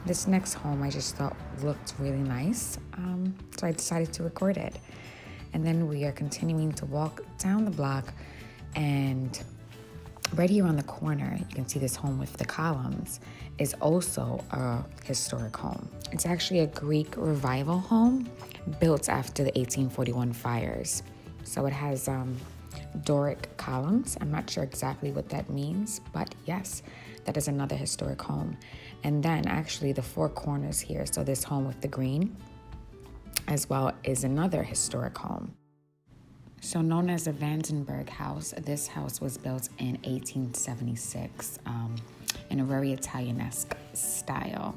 This next home I just thought looked really nice, so I decided to record it. And then we are continuing to walk down the block, and right here on the corner, you can see this home with the columns is also a historic home. It's actually a Greek revival home built after the 1841 fires. So it has Doric columns. I'm not sure exactly what that means, but yes, that is another historic home. And then actually the four corners here, so this home with the green as well is another historic home. So known as the Vandenberg House, this house was built in 1876 in a very Italianesque style.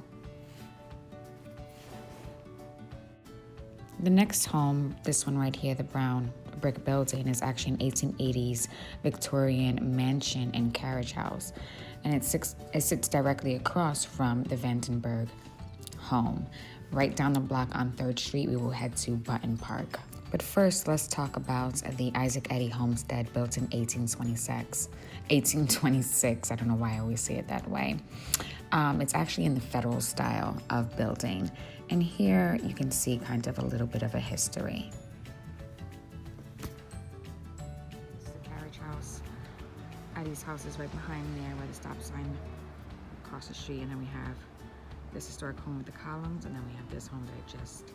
The next home, this one right here, the brown brick building, is actually an 1880s Victorian mansion and carriage house. And it sits directly across from the Vandenberg home. Right down the block on 3rd Street, we will head to Button Park. But first, let's talk about the Isaac Eddy homestead built in 1826. I don't know why I always say it that way. It's actually in the federal style of building. And here you can see kind of a little bit of a history. This is the carriage house. Eddy's house is right behind there where the stop sign across the street. And then we have this historic home with the columns. And then we have this home that I just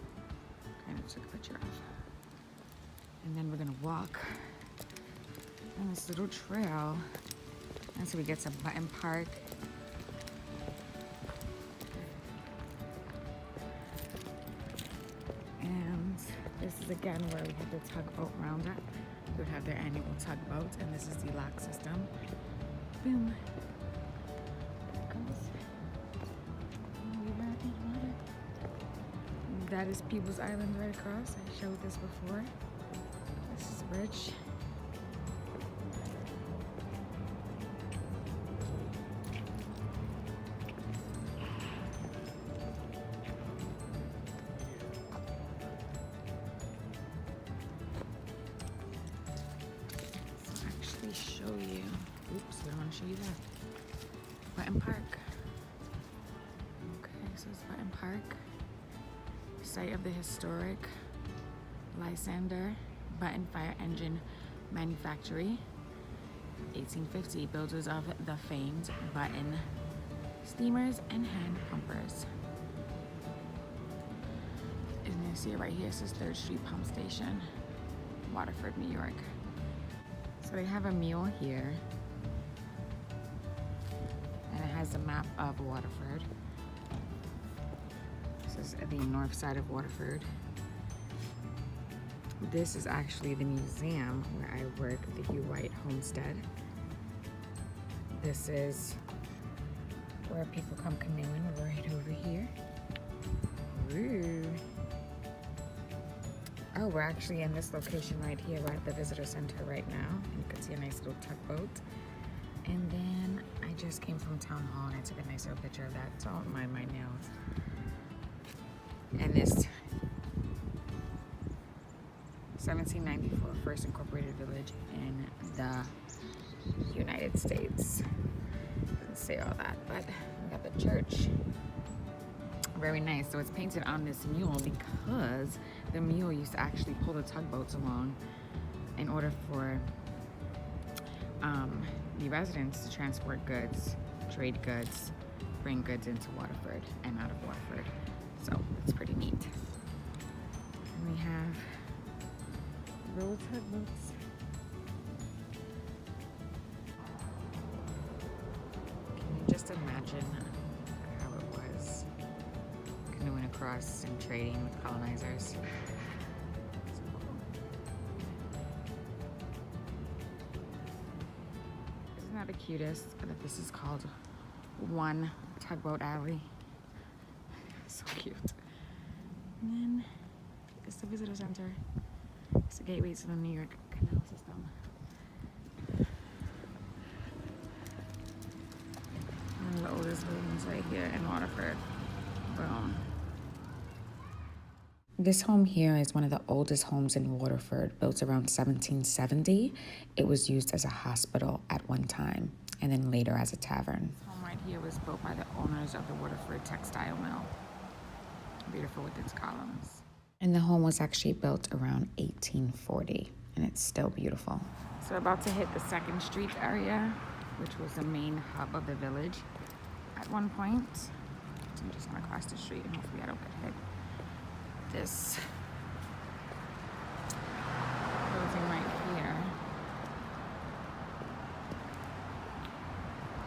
kind of took a picture of. And then we're gonna walk on this little trail until we get to Button Park. And this is again where we have the tugboat roundup. We would have their annual tugboat, and this is the lock system. Boom. There it goes. And we're in water. And that is People's Island right across. I showed this before. This is the bridge. So actually show you. Oops, I don't want to show you that. Button Park. Okay, so it's Button Park. Site of the historic Lysander Button Fire Engine Manufactory, 1850, builders of the famed Button steamers and hand pumpers. And you see it right here, it says 3rd Street Pump Station, Waterford, New York. So they have a mule here, and it has a map of Waterford. This is the north side of Waterford. This is actually the museum where I work, the Hugh White Homestead. This is where people come canoeing right over here. Ooh. Oh, we're actually in this location right here. We're at the visitor center right now. And you can see a nice little tugboat. And then I just came from town hall and I took a nice little picture of that. Don't mind my nails. And this 1794 first incorporated village in the United States. Doesn't say all that, but we got the church. Very nice. So it's painted on this mule because the mule used to actually pull the tugboats along in order for the residents to transport goods, trade goods, bring goods into Waterford and out of Waterford. So it's pretty neat. And we have little tugboats. Can you just imagine how it was canoeing across and trading with colonizers? So cool. Isn't that the cutest that this is called One Tugboat Alley? So cute. And then it's the visitor center. It's the gateway to the New York Canal system. One of the oldest buildings right here in Waterford. Boom. This home here is one of the oldest homes in Waterford, built around 1770. It was used as a hospital at one time, and then later as a tavern. This home right here was built by the owners of the Waterford textile mill. Beautiful with its columns. And the home was actually built around 1840, and it's still beautiful. So we're about to hit the 2nd Street area, which was the main hub of the village at one point. So I'm just gonna cross the street and hopefully I don't get hit. This building right here.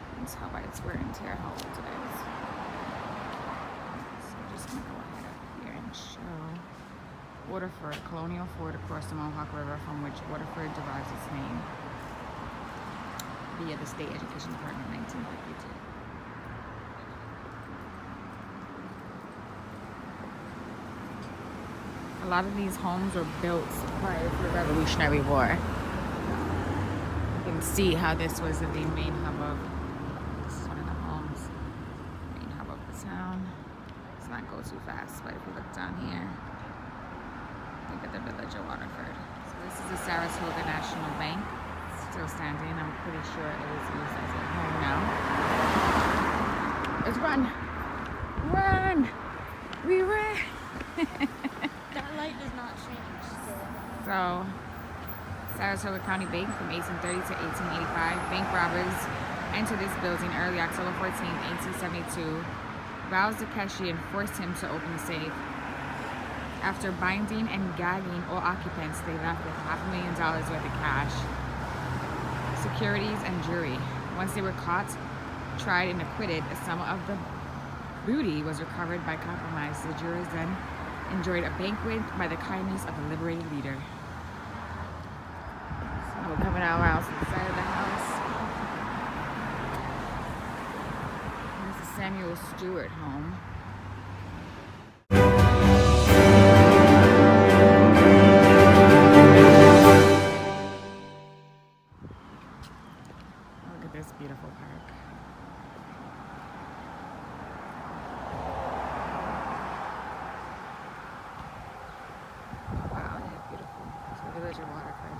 You can tell by its wear and tear how old it is. So I'm just gonna go ahead up here and show Waterford, colonial fort across the Mohawk River from which Waterford derives its name via the State Education Department in 1952. A lot of these homes were built prior to the Revolutionary War. You can see how this was the main hub of, this is one of the homes, main hub of the town. Let's not go too fast, but if you look down here, look at the village of Waterford. So this is the Saratoga National Bank, still standing. I'm pretty sure it was used as a home now. Let's run! Run! We ran! That light does not change. So, Saratoga County Bank from 1830 to 1885. Bank robbers entered this building early October 14, 1872, roused the cashier and forced him to open the safe. After binding and gagging all occupants, they left with $500,000 worth of cash, securities, and jewelry. Once they were caught, tried, and acquitted, a sum of the booty was recovered by compromise. The jurors then enjoyed a banquet by the kindness of the liberated leader. So we're coming out around to the side of the house. This is Samuel Stewart home. Look at this beautiful park. Wow, yeah, beautiful. It's the village of Waterford.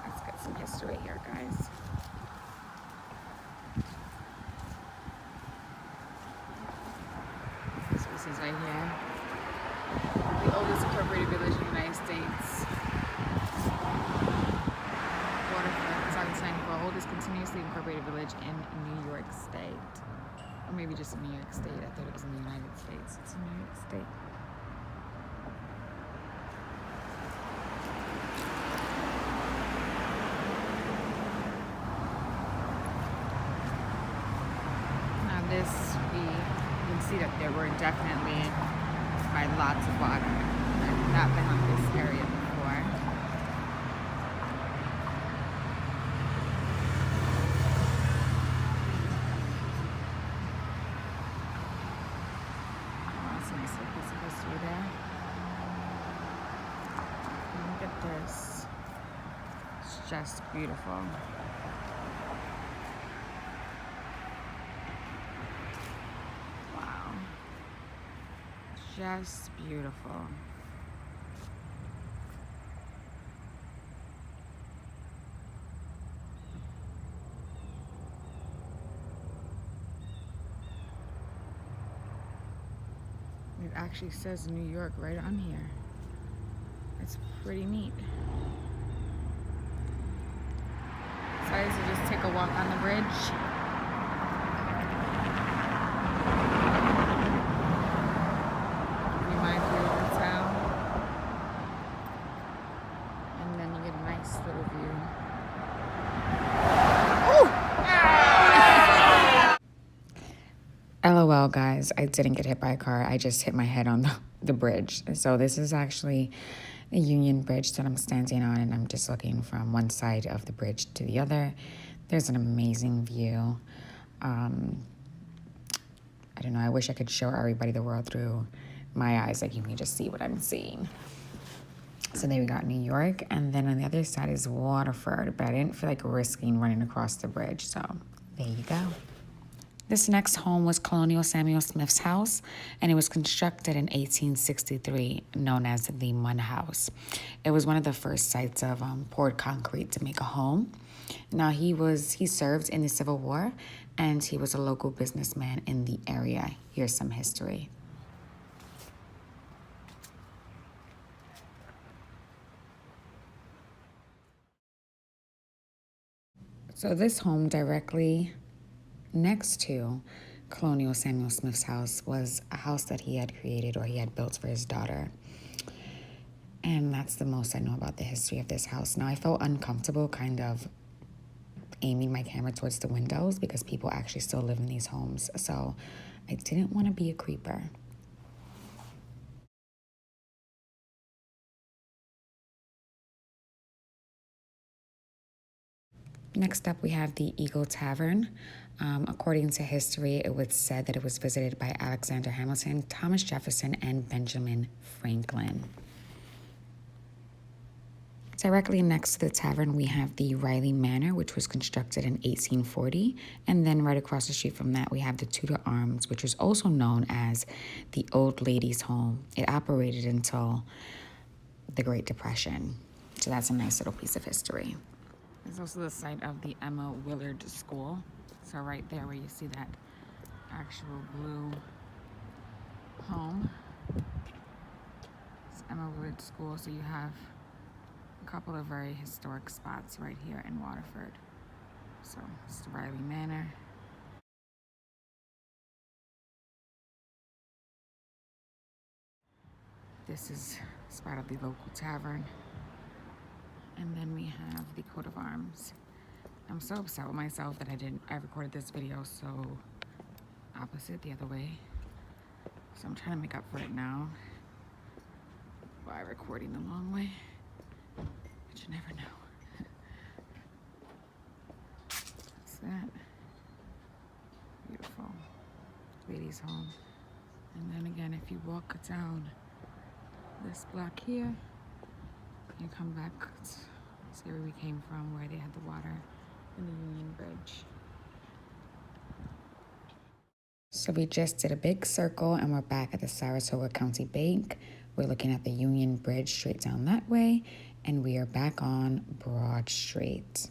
Let's get some history here, guys. So this is right here. The oldest incorporated village in the United States. Waterford, 2094, oldest continuously incorporated village in New York State. Or maybe just in New York State. I thought it was in the United States. It's in New York State. Now this, you can see that there were definitely by lots of water. I've not been on this area before. Oh, that's a nice little piece of history there. And look at this. It's just beautiful. Wow. Just beautiful. It actually says New York right on here. It's pretty neat. Decided to just take a walk on the bridge. Be mindful of the town. And then you get a nice little view. LOL, guys, I didn't get hit by a car. I just hit my head on the bridge. So this is actually the Union Bridge that I'm standing on, and I'm just looking from one side of the bridge to the other. There's an amazing view. I don't know, I wish I could show everybody the world through my eyes, like you can just see what I'm seeing. So there we got New York, and then on the other side is Waterford, but I didn't feel like risking running across the bridge, so there you go. This next home was Colonial Samuel Smith's house, and it was constructed in 1863, known as the Munn House. It was one of the first sites of poured concrete to make a home. Now, he served in the Civil War, and he was a local businessman in the area. Here's some history. So this home directly next to Colonial Samuel Smith's house was a house that he had created or he had built for his daughter. And that's the most I know about the history of this house. Now, I felt uncomfortable kind of aiming my camera towards the windows because people actually still live in these homes. So I didn't want to be a creeper. Next up, we have the Eagle Tavern. According to history, it was said that it was visited by Alexander Hamilton, Thomas Jefferson, and Benjamin Franklin. Directly next to the tavern, we have the Riley Manor, which was constructed in 1840. And then right across the street from that, we have the Tudor Arms, which was also known as the Old Ladies' Home. It operated until the Great Depression. So that's a nice little piece of history. There's also the site of the Emma Willard School. So right there where you see that actual blue home, it's Emma Willard School. So you have a couple of very historic spots right here in Waterford. So it's the Riley Manor. This is a spot of the local tavern. And then we have the coat of arms. I'm so upset with myself that I recorded this video so opposite the other way. So I'm trying to make up for it now by recording the long way. But you never know. That's that. Beautiful. Ladies' home. And then again, if you walk down this block here, you come back to see where we came from, where they had the water and the Union Bridge. So we just did a big circle and we're back at the Saratoga County Bank. We're looking at the Union Bridge straight down that way, and we are back on Broad Street.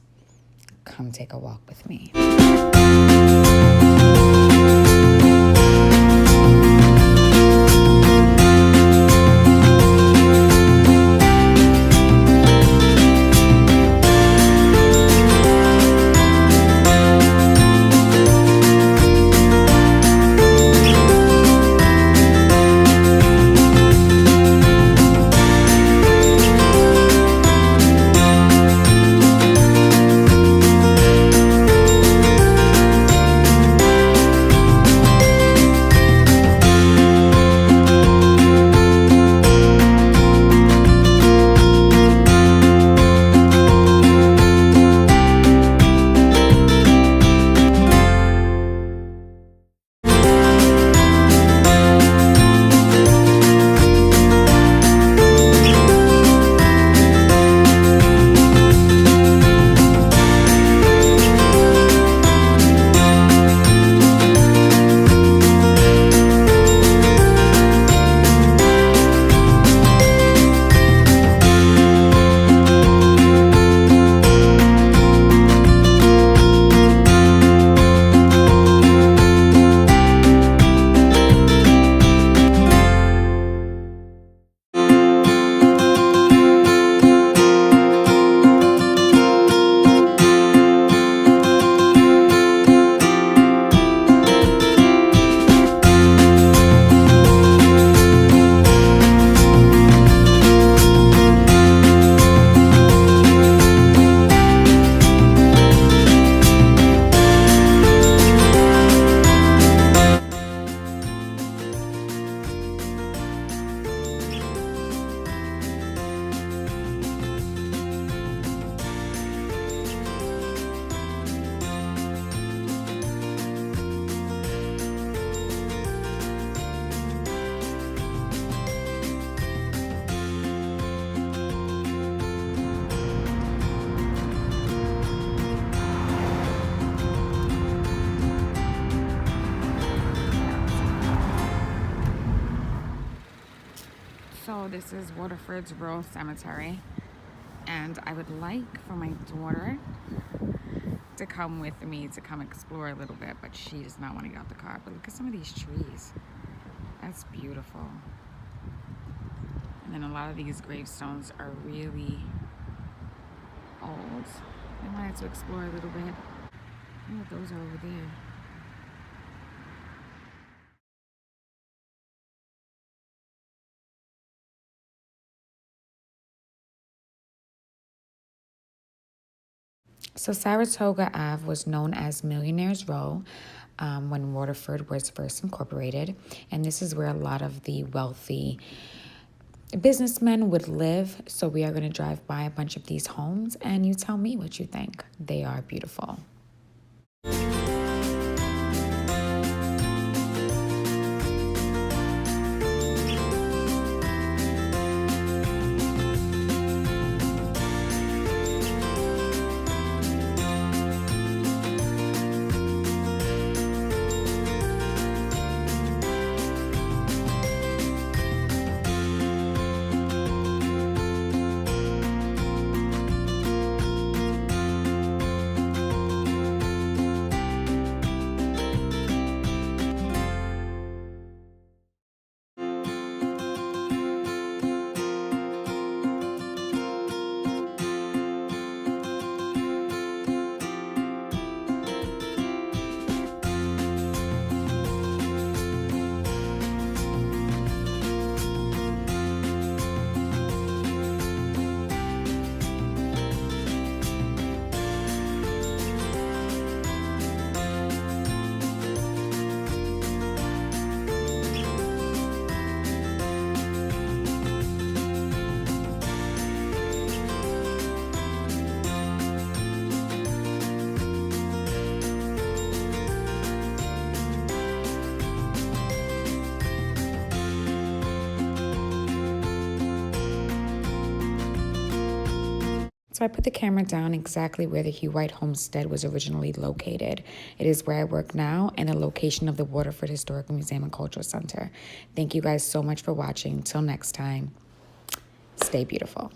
Come take a walk with me. So this is Waterford's Rural Cemetery, and I would like for my daughter to come with me to come explore a little bit, but she does not want to get out the car. But look at some of these trees. That's beautiful. And then a lot of these gravestones are really old. I wanted to explore a little bit. Oh, those are over there. So Saratoga Ave was known as Millionaire's Row when Waterford was first incorporated. And this is where a lot of the wealthy businessmen would live. So we are going to drive by a bunch of these homes and you tell me what you think. They are beautiful. So I put the camera down exactly where the Hugh White homestead was originally located. It is where I work now and the location of the Waterford Historical Museum and Cultural Center. Thank you guys so much for watching. Until next time, stay beautiful.